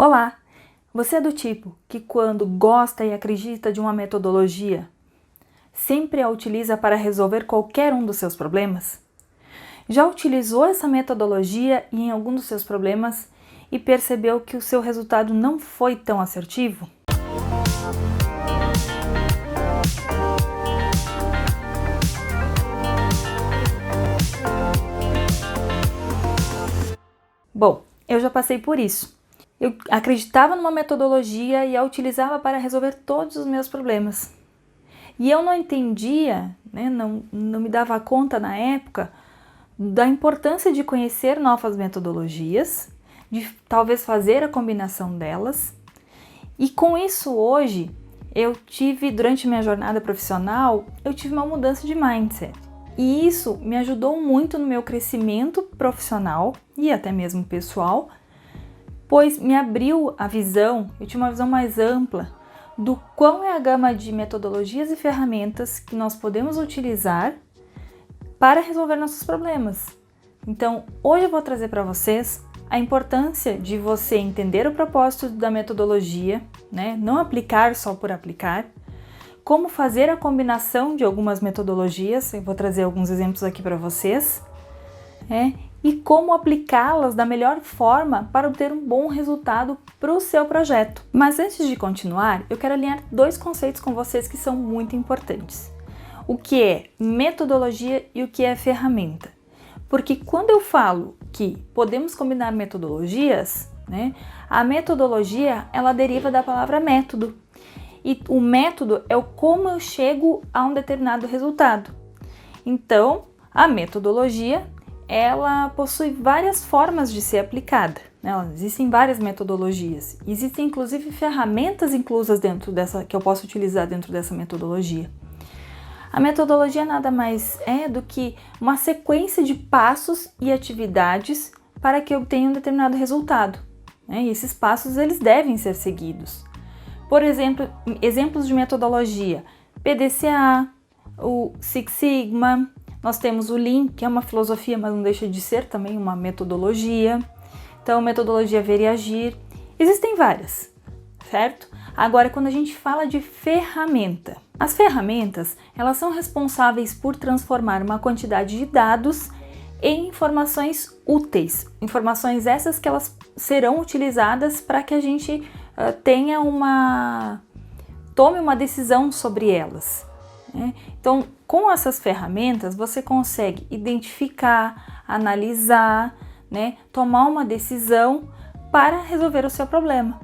Olá! Você é do tipo que quando gosta e acredita de uma metodologia, sempre a utiliza para resolver qualquer um dos seus problemas? Já utilizou essa metodologia em algum dos seus problemas e percebeu que o seu resultado não foi tão assertivo? Bom, eu já passei por isso. Eu acreditava numa metodologia e a utilizava para resolver todos os meus problemas. E eu não entendia, não me dava conta na época da importância de conhecer novas metodologias, de talvez fazer a combinação delas. E com isso hoje, durante minha jornada profissional, eu tive uma mudança de mindset. E isso me ajudou muito no meu crescimento profissional e até mesmo pessoal, pois me abriu a visão, eu tinha uma visão mais ampla do qual é a gama de metodologias e ferramentas que nós podemos utilizar para resolver nossos problemas. Então, hoje eu vou trazer para vocês a importância de você entender o propósito da metodologia, não aplicar só por aplicar, como fazer a combinação de algumas metodologias, eu vou trazer alguns exemplos aqui para vocês, e como aplicá-las da melhor forma para obter um bom resultado para o seu projeto. Mas antes de continuar, eu quero alinhar dois conceitos com vocês que são muito importantes. O que é metodologia e o que é ferramenta. Porque quando eu falo que podemos combinar metodologias, a metodologia ela deriva da palavra método. E o método é o como eu chego a um determinado resultado. Então, a metodologia ela possui várias formas de ser aplicada. Existem várias metodologias. Existem inclusive ferramentas inclusas dentro dessa que eu posso utilizar dentro dessa metodologia. A metodologia nada mais é do que uma sequência de passos e atividades para que eu obtenha um determinado resultado. E esses passos eles devem ser seguidos. Por exemplo, exemplos de metodologia: PDCA, o Six Sigma, nós temos o Lean, que é uma filosofia, mas não deixa de ser também uma metodologia. Então, metodologia Ver e Agir. Existem várias, certo? Agora, quando a gente fala de ferramenta, as ferramentas, elas são responsáveis por transformar uma quantidade de dados em informações úteis. Informações essas que elas serão utilizadas para que a gente tome uma decisão sobre elas. Então, com essas ferramentas, você consegue identificar, analisar, tomar uma decisão para resolver o seu problema.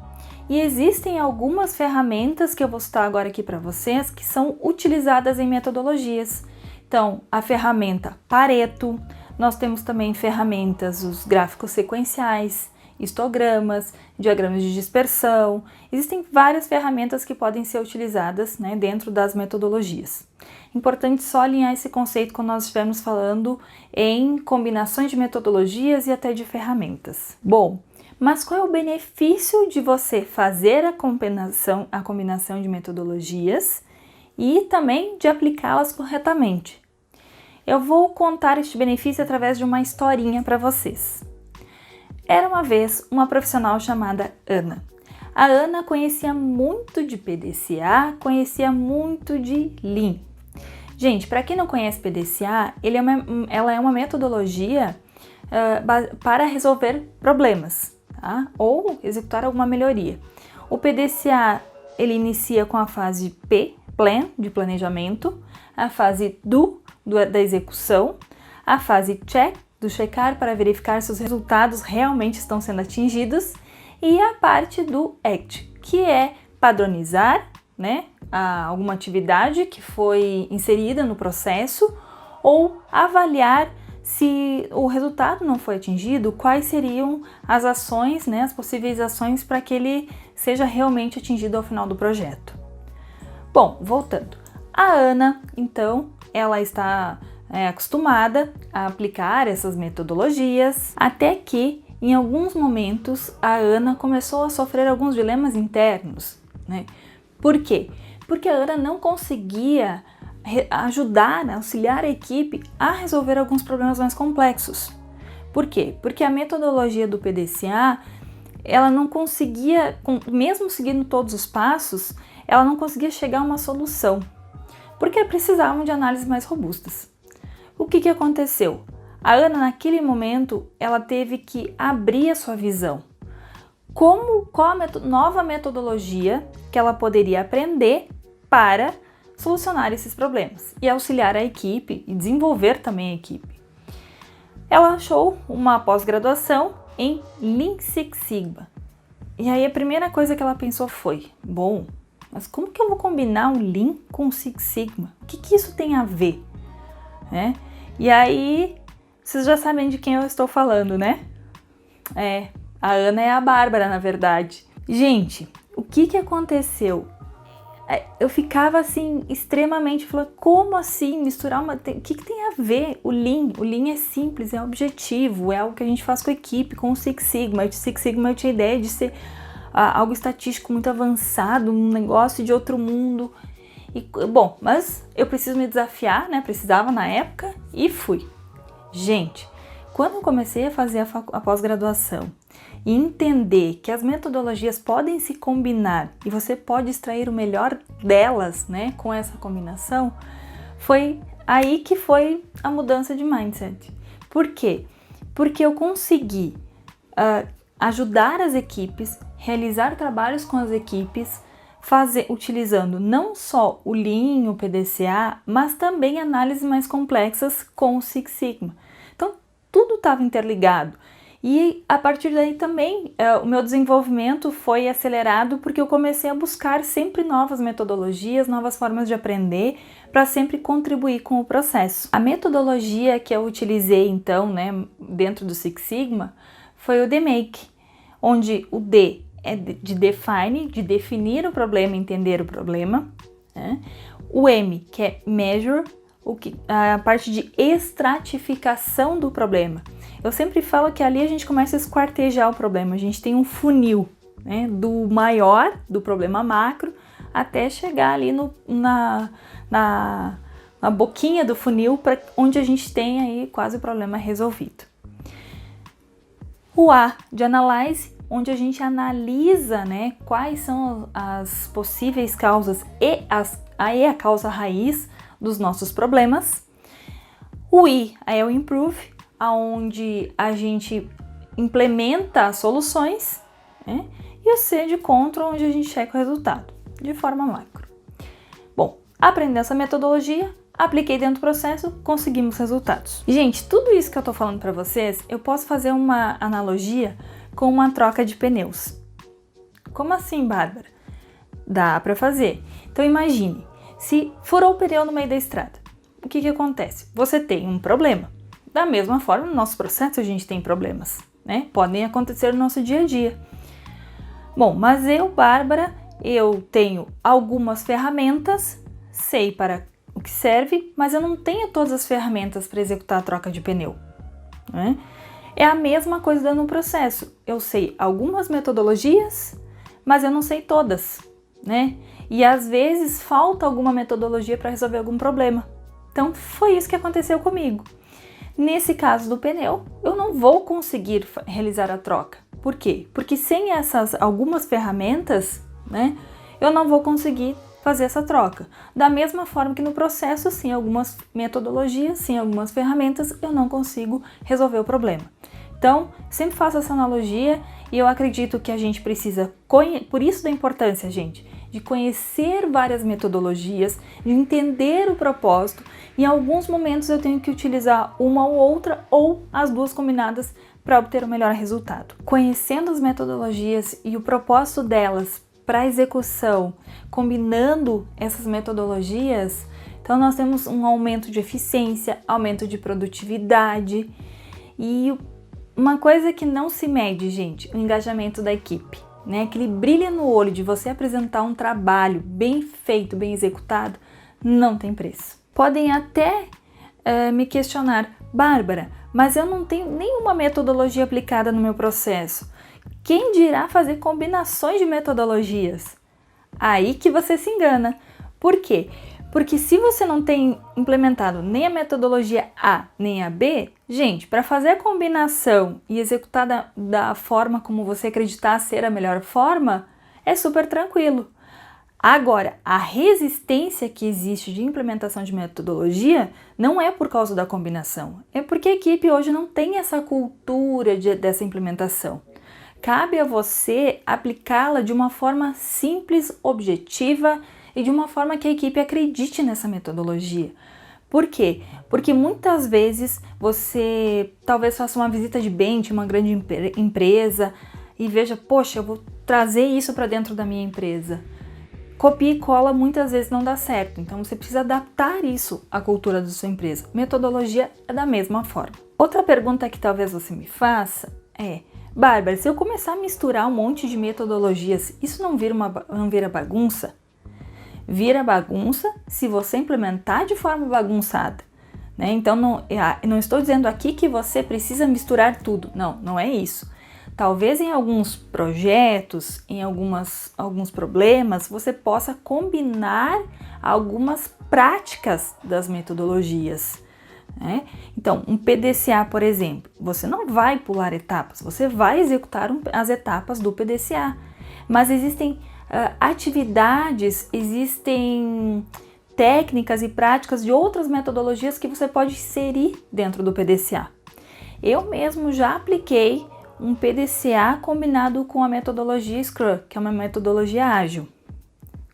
E existem algumas ferramentas que eu vou citar agora aqui para vocês que são utilizadas em metodologias. Então, a ferramenta Pareto, nós temos também ferramentas, os gráficos sequenciais, histogramas, diagramas de dispersão. Existem várias ferramentas que podem ser utilizadas dentro das metodologias. Importante só alinhar esse conceito quando nós estivermos falando em combinações de metodologias e até de ferramentas. Bom, mas qual é o benefício de você fazer a combinação de metodologias e também de aplicá-las corretamente? Eu vou contar este benefício através de uma historinha para vocês. Era uma vez uma profissional chamada Ana. A Ana conhecia muito de PDCA, conhecia muito de Lean. Gente, para quem não conhece PDCA, ela é uma metodologia para resolver problemas, ou executar alguma melhoria. O PDCA ele inicia com a fase P, Plan, de planejamento, a fase Do, da execução, a fase Check, do checar para verificar se os resultados realmente estão sendo atingidos, e a parte do Act, que é padronizar alguma atividade que foi inserida no processo ou avaliar se o resultado não foi atingido, quais seriam as ações, as possíveis ações para que ele seja realmente atingido ao final do projeto. Bom, voltando. A Ana, então, ela está acostumada a aplicar essas metodologias, até que, em alguns momentos, a Ana começou a sofrer alguns dilemas internos. Por quê? Porque a Ana não conseguia auxiliar a equipe a resolver alguns problemas mais complexos. Por quê? Porque a metodologia do PDCA ela não conseguia, mesmo seguindo todos os passos, ela não conseguia chegar a uma solução, porque precisavam de análises mais robustas. O que aconteceu? A Ana, naquele momento, ela teve que abrir a sua visão. Qual a nova metodologia que ela poderia aprender para solucionar esses problemas e auxiliar a equipe e desenvolver também a equipe. Ela achou uma pós-graduação em Lean Six Sigma. E aí a primeira coisa que ela pensou foi, bom, mas como que eu vou combinar o Lean com o Six Sigma? O que isso tem a ver? E aí, vocês já sabem de quem eu estou falando, né? A Ana é a Bárbara, na verdade. Gente, o que aconteceu? Eu ficava assim, extremamente, falando, como assim misturar o que tem a ver o Lean? O Lean é simples, é objetivo, é algo que a gente faz com a equipe, com o Six Sigma. O Six Sigma eu tinha ideia de ser algo estatístico muito avançado, um negócio de outro mundo. Bom, mas eu preciso me desafiar, né? Precisava na época e fui. Gente, quando eu comecei a fazer a pós-graduação e entender que as metodologias podem se combinar e você pode extrair o melhor delas, né, com essa combinação, foi aí que foi a mudança de mindset. Por quê? Porque eu consegui ajudar as equipes, realizar trabalhos com as equipes, utilizando não só o Lean, o PDCA, mas também análises mais complexas com o Six Sigma. Então, tudo estava interligado. E a partir daí também o meu desenvolvimento foi acelerado porque eu comecei a buscar sempre novas metodologias, novas formas de aprender para sempre contribuir com o processo. A metodologia que eu utilizei então, né, dentro do Six Sigma, foi o DMake, onde o D é de define, de definir o problema, entender o problema, né? O M, que é measure, a parte de estratificação do problema. Eu sempre falo que ali a gente começa a esquartejar o problema, a gente tem um funil, né, do maior, do problema macro, até chegar ali na boquinha do funil, para onde a gente tem aí quase o problema resolvido. O A de analyze, onde a gente analisa, né, quais são as possíveis causas e a causa raiz dos nossos problemas. O I é o improve, onde a gente implementa as soluções, né? E o C de control, onde a gente checa o resultado, de forma macro. Bom, aprendi essa metodologia, apliquei dentro do processo, conseguimos resultados. Gente, tudo isso que eu tô falando para vocês, eu posso fazer uma analogia com uma troca de pneus. Como assim, Bárbara? Dá para fazer. Então imagine, se furou o pneu no meio da estrada, o que acontece? Você tem um problema. Da mesma forma, no nosso processo a gente tem problemas, né? Podem acontecer no nosso dia a dia. Bom, mas eu, Bárbara, eu tenho algumas ferramentas, sei para o que serve, mas eu não tenho todas as ferramentas para executar a troca de pneu, né? É a mesma coisa no processo. Eu sei algumas metodologias, mas eu não sei todas, né? E às vezes falta alguma metodologia para resolver algum problema. Então foi isso que aconteceu comigo. Nesse caso do pneu, eu não vou conseguir realizar a troca. Por quê? Porque sem essas algumas ferramentas, né, eu não vou conseguir fazer essa troca. Da mesma forma que no processo, sem algumas metodologias, sem algumas ferramentas, eu não consigo resolver o problema. Então, sempre faço essa analogia e eu acredito que a gente precisa, por isso da importância, gente, de conhecer várias metodologias, de entender o propósito. Em alguns momentos eu tenho que utilizar uma ou outra ou as duas combinadas para obter o melhor resultado. Conhecendo as metodologias e o propósito delas para a execução, combinando essas metodologias, então nós temos um aumento de eficiência, aumento de produtividade e uma coisa que não se mede, gente, o engajamento da equipe, né? Aquele brilho no olho de você apresentar um trabalho bem feito, bem executado, não tem preço. Podem até me questionar, Bárbara, mas eu não tenho nenhuma metodologia aplicada no meu processo. Quem dirá fazer combinações de metodologias? Aí que você se engana. Por quê? Porque se você não tem implementado nem a metodologia A nem a B, gente, para fazer a combinação e executar da forma como você acreditar ser a melhor forma, é super tranquilo. Agora, a resistência que existe de implementação de metodologia não é por causa da combinação, é porque a equipe hoje não tem essa cultura dessa implementação. Cabe a você aplicá-la de uma forma simples, objetiva e de uma forma que a equipe acredite nessa metodologia. Por quê? Porque muitas vezes você talvez faça uma visita de bench, uma grande empresa e veja, poxa, eu vou trazer isso para dentro da minha empresa. Copia e cola muitas vezes não dá certo, então você precisa adaptar isso à cultura da sua empresa. Metodologia é da mesma forma. Outra pergunta que talvez você me faça é: Bárbara, se eu começar a misturar um monte de metodologias, isso não vira bagunça? Vira bagunça se você implementar de forma bagunçada, né? Então não estou dizendo aqui que você precisa misturar tudo, não é isso. Talvez em alguns projetos, em alguns problemas, você possa combinar algumas práticas das metodologias, né? Então, um PDCA, por exemplo, você não vai pular etapas, você vai executar as etapas do PDCA, mas existem atividades, existem técnicas e práticas de outras metodologias que você pode inserir dentro do PDCA. Eu mesmo já apliquei um PDCA combinado com a metodologia Scrum, que é uma metodologia ágil.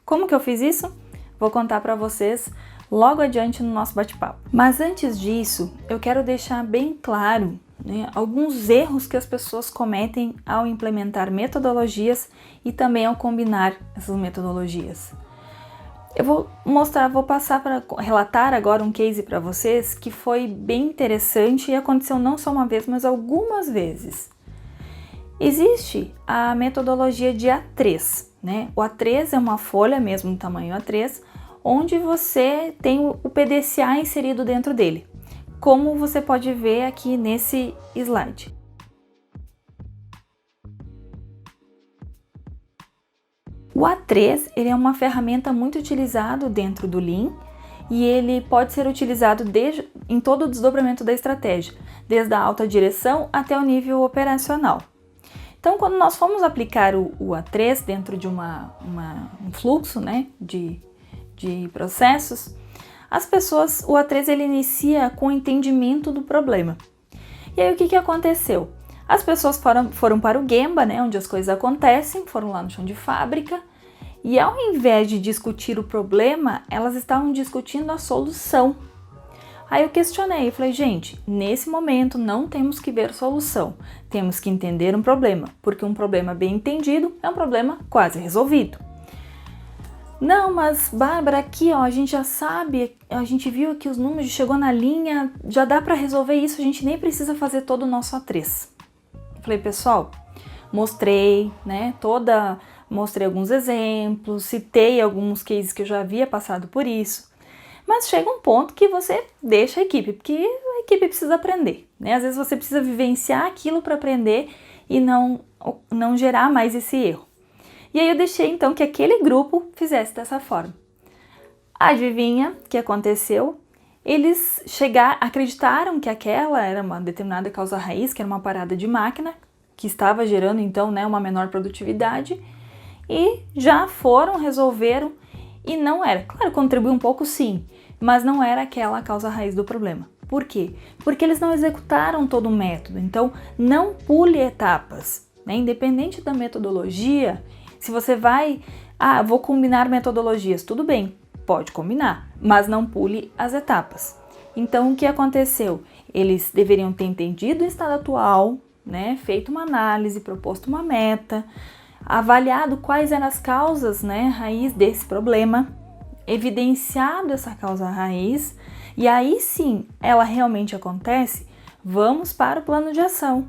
Como que eu fiz isso? Vou contar para vocês logo adiante no nosso bate-papo. Mas antes disso, eu quero deixar bem claro, né, alguns erros que as pessoas cometem ao implementar metodologias e também ao combinar essas metodologias. Eu vou passar para relatar agora um case para vocês que foi bem interessante e aconteceu não só uma vez, mas algumas vezes. Existe a metodologia de A3, né? O A3 é uma folha mesmo no tamanho A3, onde você tem o PDCA inserido dentro dele, como você pode ver aqui nesse slide. O A3 ele é uma ferramenta muito utilizada dentro do Lean e ele pode ser utilizado em todo o desdobramento da estratégia, desde a alta direção até o nível operacional. Então, quando nós fomos aplicar o A3 dentro de um fluxo, né, de processos, o A3 ele inicia com o entendimento do problema. E aí o que aconteceu? As pessoas foram para o Gemba, né, onde as coisas acontecem, foram lá no chão de fábrica, e ao invés de discutir o problema, elas estavam discutindo a solução. Aí eu questionei, eu falei, gente, nesse momento não temos que ver solução, temos que entender um problema, porque um problema bem entendido é um problema quase resolvido. Não, mas Bárbara, aqui ó, a gente já sabe, a gente viu que os números chegou na linha, já dá para resolver isso, a gente nem precisa fazer todo o nosso A3. Eu falei, pessoal, mostrei, né, mostrei alguns exemplos, citei alguns cases que eu já havia passado por isso. Mas chega um ponto que você deixa a equipe, porque a equipe precisa aprender, né? Às vezes você precisa vivenciar aquilo para aprender e não gerar mais esse erro. E aí eu deixei então que aquele grupo fizesse dessa forma. Adivinha o que aconteceu? Eles acreditaram que aquela era uma determinada causa raiz, que era uma parada de máquina, que estava gerando então, né, uma menor produtividade, e já resolveram. E não era, claro, contribuiu um pouco sim, mas não era aquela a causa raiz do problema. Por quê? Porque eles não executaram todo o método, então não pule etapas, né? Independente da metodologia, se você vou combinar metodologias, tudo bem, pode combinar, mas não pule as etapas. Então o que aconteceu? Eles deveriam ter entendido o estado atual, né? Feito uma análise, proposto uma meta, avaliado quais eram as causas, né, raiz desse problema, evidenciado essa causa raiz, e aí sim, ela realmente acontece, vamos para o plano de ação.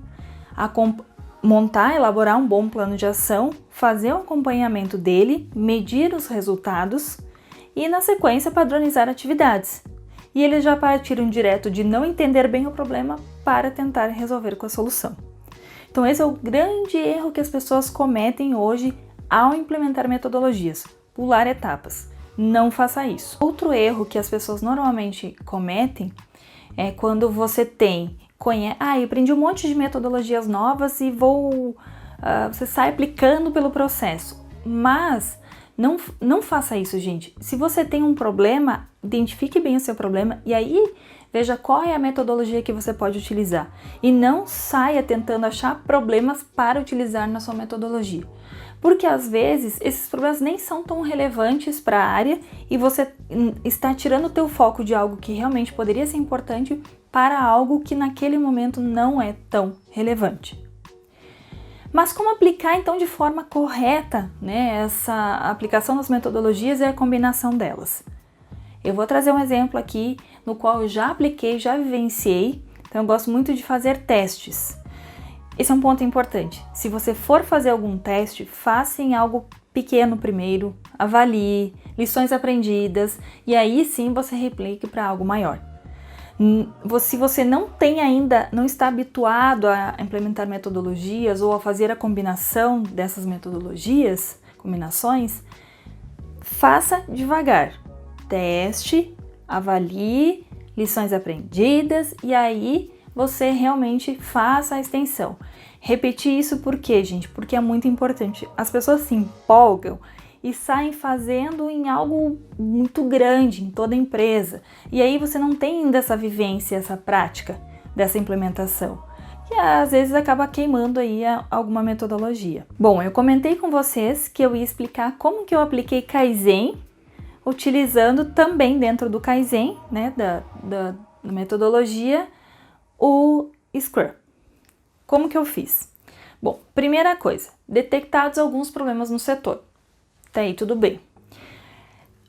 Elaborar um bom plano de ação, fazer o acompanhamento dele, medir os resultados e, na sequência, padronizar atividades. E eles já partiram direto de não entender bem o problema para tentar resolver com a solução. Então esse é o grande erro que as pessoas cometem hoje ao implementar metodologias, pular etapas. Não faça isso. Outro erro que as pessoas normalmente cometem é quando você eu aprendi um monte de metodologias novas e você sai aplicando pelo processo. Mas não faça isso, gente. Se você tem um problema, identifique bem o seu problema e aí veja qual é a metodologia que você pode utilizar. E não saia tentando achar problemas para utilizar na sua metodologia. Porque às vezes esses problemas nem são tão relevantes para a área e você está tirando o teu foco de algo que realmente poderia ser importante para algo que naquele momento não é tão relevante. Mas como aplicar então de forma correta, né, essa aplicação das metodologias e a combinação delas? Eu vou trazer um exemplo aqui no qual eu já apliquei, já vivenciei, então eu gosto muito de fazer testes. Esse é um ponto importante. Se você for fazer algum teste, faça em algo pequeno primeiro, avalie lições aprendidas e aí sim você replique para algo maior. Se você não está habituado a implementar metodologias ou a fazer a combinação dessas combinações, faça devagar. Teste, avalie lições aprendidas e aí você realmente faça a extensão. Repetir isso por quê, gente? Porque é muito importante. As pessoas se empolgam e saem fazendo em algo muito grande, em toda a empresa. E aí você não tem ainda essa vivência, essa prática dessa implementação. E às vezes acaba queimando aí alguma metodologia. Bom, eu comentei com vocês que eu ia explicar como que eu apliquei Kaizen, utilizando também dentro do Kaizen, né, da metodologia, o Scrum. Como que eu fiz? Bom, primeira coisa, detectados alguns problemas no setor. Tá aí, tudo bem.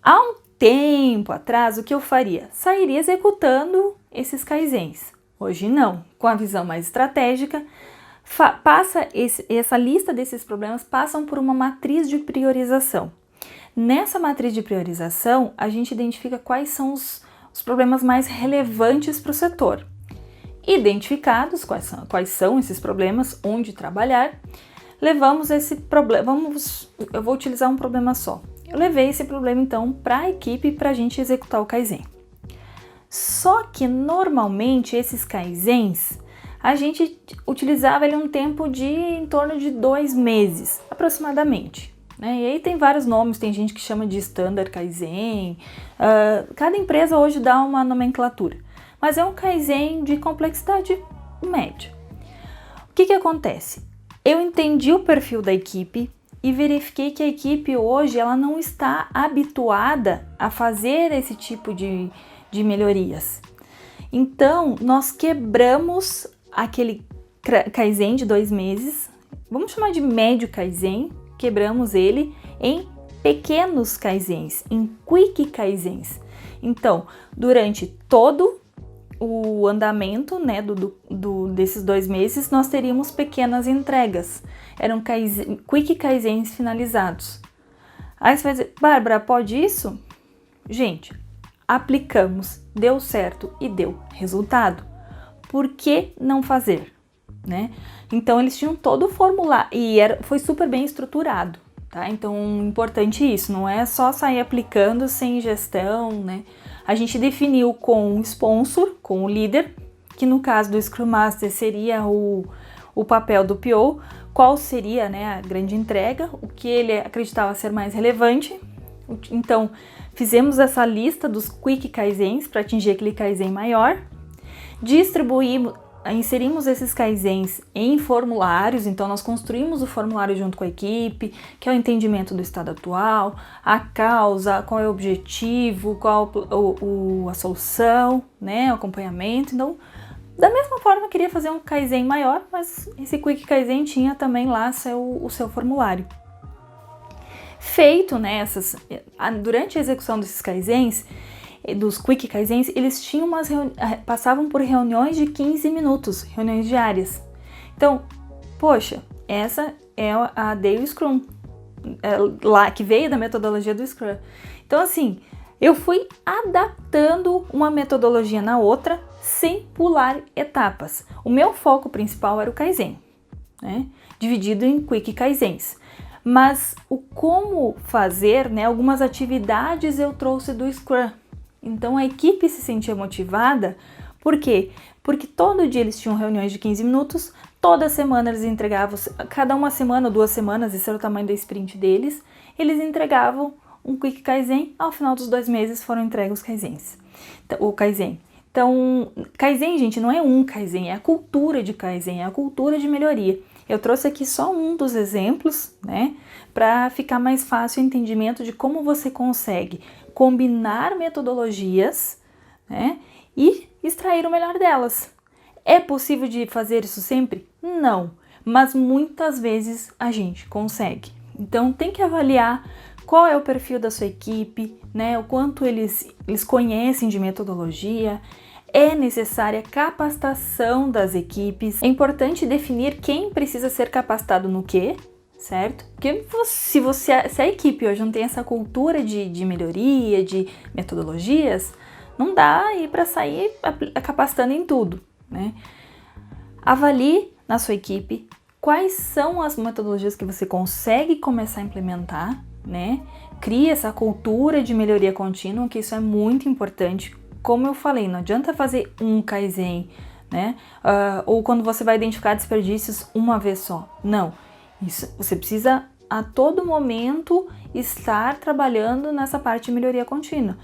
Há um tempo atrás, o que eu faria? Sairia executando esses Kaizens. Hoje não, com a visão mais estratégica, essa lista desses problemas passam por uma matriz de priorização. Nessa matriz de priorização, a gente identifica quais são os problemas mais relevantes para o setor. Identificados quais são esses problemas, onde trabalhar, levamos esse problema, eu vou utilizar um problema só. Eu levei esse problema então para a equipe para a gente executar o Kaizen. Só que normalmente esses Kaizens, a gente utilizava ele um tempo de em torno de 2 meses, aproximadamente. Né? E aí tem vários nomes, tem gente que chama de Standard Kaizen, cada empresa hoje dá uma nomenclatura. Mas é um Kaizen de complexidade média. O que acontece? Eu entendi o perfil da equipe e verifiquei que a equipe hoje ela não está habituada a fazer esse tipo de melhorias. Então, nós quebramos aquele Kaizen de 2 meses, vamos chamar de médio Kaizen, quebramos ele em pequenos Kaizens, em Quick Kaizens. Então, durante todo o andamento, né, desses 2 meses, nós teríamos pequenas entregas. Eram Quick Kaizens finalizados. Aí você vai dizer, Bárbara, pode isso? Gente, aplicamos, deu certo e deu resultado. Por que não fazer? Né? Então, eles tinham todo o formulário e foi super bem estruturado. Tá? Então, importante isso, não é só sair aplicando sem gestão, né? A gente definiu com o sponsor, com o líder, que no caso do Scrum Master seria o papel do PO, qual seria, né, a grande entrega, o que ele acreditava ser mais relevante. Então, fizemos essa lista dos Quick Kaizens para atingir aquele Kaizen maior, inserimos esses Kaizens em formulários, então nós construímos o formulário junto com a equipe, que é o entendimento do estado atual, a causa, qual é o objetivo, qual a solução, né, o acompanhamento. Então, da mesma forma, eu queria fazer um Kaizen maior, mas esse Quick Kaizen tinha também lá o seu formulário. Feito, né, durante a execução desses Kaizens, dos Quick Kaizens, eles tinham passavam por reuniões de 15 minutos, reuniões diárias. Então, poxa, essa é a Daily Scrum, lá que veio da metodologia do Scrum. Então, assim, eu fui adaptando uma metodologia na outra sem pular etapas. O meu foco principal era o Kaizen, né? Dividido em Quick Kaizens. Mas o como fazer, né, algumas atividades eu trouxe do Scrum. Então a equipe se sentia motivada. Por quê? Porque todo dia eles tinham reuniões de 15 minutos, toda semana eles entregavam, cada uma semana ou 2 semanas, esse era o tamanho da sprint deles, eles entregavam um Quick Kaizen, ao final dos 2 meses foram entregues os Kaizens, o Kaizen. Então, Kaizen, gente, não é um Kaizen, é a cultura de Kaizen, é a cultura de melhoria. Eu trouxe aqui só um dos exemplos, né, para ficar mais fácil o entendimento de como você consegue combinar metodologias, né, e extrair o melhor delas. É possível de fazer isso sempre? Não, mas muitas vezes a gente consegue. Então tem que avaliar qual é o perfil da sua equipe, né, o quanto eles conhecem de metodologia. É necessária capacitação das equipes. É importante definir quem precisa ser capacitado no quê, certo? Porque se a equipe hoje não tem essa cultura de melhoria, de metodologias, não dá aí para sair capacitando em tudo, né? Avalie na sua equipe quais são as metodologias que você consegue começar a implementar, né? Crie essa cultura de melhoria contínua, que isso é muito importante. Como eu falei, não adianta fazer um Kaizen, né? Ou quando você vai identificar desperdícios uma vez só. Não, isso você precisa a todo momento estar trabalhando nessa parte de melhoria contínua.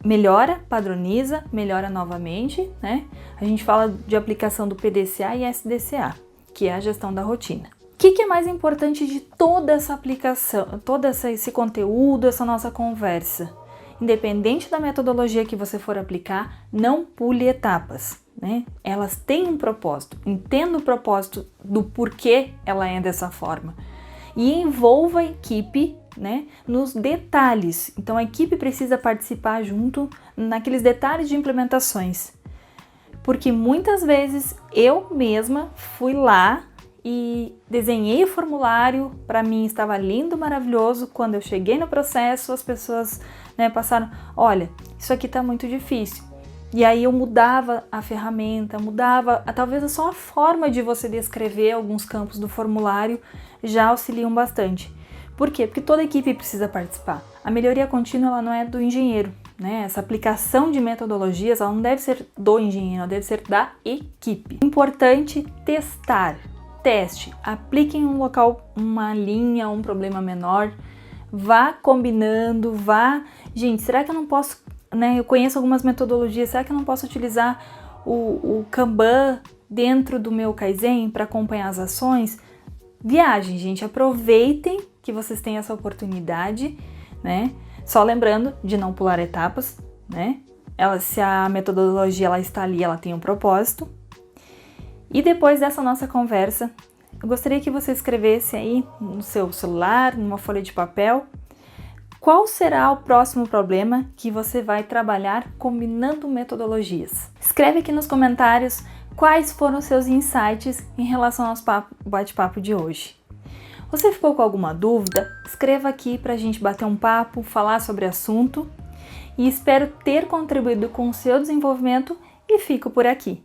Melhora, padroniza, melhora novamente, né? A gente fala de aplicação do PDCA e SDCA, que é a gestão da rotina. O que é mais importante de toda essa aplicação, todo esse conteúdo, essa nossa conversa? Independente da metodologia que você for aplicar, não pule etapas, né? Elas têm um propósito, entenda o propósito do porquê ela é dessa forma e envolva a equipe, né, nos detalhes. Então a equipe precisa participar junto naqueles detalhes de implementações, porque muitas vezes eu mesma fui lá e desenhei o formulário, para mim estava lindo, maravilhoso. Quando eu cheguei no processo, as pessoas, né, passaram, olha, isso aqui está muito difícil. E aí eu mudava a ferramenta, mudava talvez só a forma de você descrever alguns campos do formulário, já auxiliam bastante. Por quê? Porque toda a equipe precisa participar. A melhoria contínua ela não é do engenheiro, né? Essa aplicação de metodologias ela não deve ser do engenheiro, ela deve ser da equipe. Importante testar. Teste, aplique em um local uma linha, um problema menor, vá combinando, Gente, será que eu não posso, né? Eu conheço algumas metodologias, será que eu não posso utilizar o Kanban dentro do meu Kaizen para acompanhar as ações? Viagem, gente, aproveitem que vocês têm essa oportunidade, né? Só lembrando de não pular etapas, né? Se a metodologia ela está ali, ela tem um propósito. E depois dessa nossa conversa, eu gostaria que você escrevesse aí no seu celular, numa folha de papel, qual será o próximo problema que você vai trabalhar combinando metodologias. Escreve aqui nos comentários quais foram os seus insights em relação ao bate-papo de hoje. Você ficou com alguma dúvida? Escreva aqui para a gente bater um papo, falar sobre o assunto e espero ter contribuído com o seu desenvolvimento e fico por aqui.